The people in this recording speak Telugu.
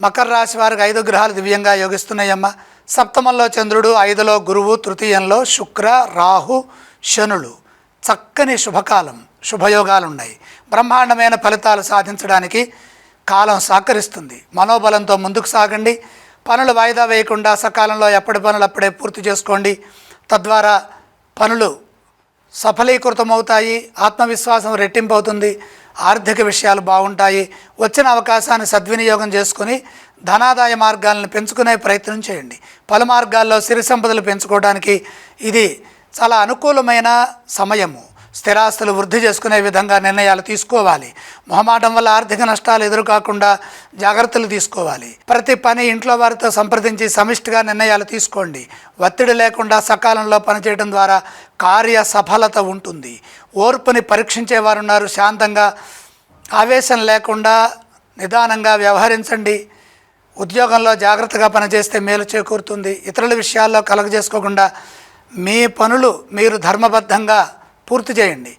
మకర రాశి వారికి 5 గ్రహాలు దివ్యంగా యోగిస్తున్నాయమ్మ. సప్తమంలో చంద్రుడు, 5లో గురువు, తృతీయంలో శుక్ర, రాహు, శనులు. చక్కని శుభకాలం, శుభయోగాలు ఉన్నాయి. బ్రహ్మాండమైన ఫలితాలు సాధించడానికి కాలం సహకరిస్తుంది. మనోబలంతో ముందుకు సాగండి. పనులు వాయిదా వేయకుండా సకాలంలో ఎప్పటి పనులు అప్పుడే పూర్తి చేసుకోండి. తద్వారా పనులు సఫలీకృతమవుతాయి. ఆత్మవిశ్వాసం రెట్టింపు అవుతుంది. ఆర్థిక విషయాలు బాగుంటాయి. వచ్చిన అవకాశాన్ని సద్వినియోగం చేసుకుని ధనాదాయ మార్గాలను పెంచుకునే ప్రయత్నం చేయండి. పలు మార్గాల్లో సిరి సంపదలు పెంచుకోవడానికి ఇది చాలా అనుకూలమైన సమయము. స్థిరాస్తులు వృద్ధి చేసుకునే విధంగా నిర్ణయాలు తీసుకోవాలి. మొహమాటం వల్ల ఆర్థిక నష్టాలు ఎదురుకాకుండా జాగ్రత్తలు తీసుకోవాలి. ప్రతి పని ఇంట్లో వారితో సంప్రదించి సమిష్టిగా నిర్ణయాలు తీసుకోండి. ఒత్తిడి లేకుండా సకాలంలో పనిచేయడం ద్వారా కార్య సఫలత ఉంటుంది. ఓర్పుని పరీక్షించేవారు ఉన్నారు. శాంతంగా, ఆవేశం లేకుండా నిదానంగా వ్యవహరించండి. ఉద్యోగంలో జాగ్రత్తగా పనిచేస్తే మేలు చేకూరుతుంది. ఇతరుల విషయాల్లో కలగజేసుకోకుండా మీ పనులు మీరు ధర్మబద్ధంగా పూర్తి చేయండి.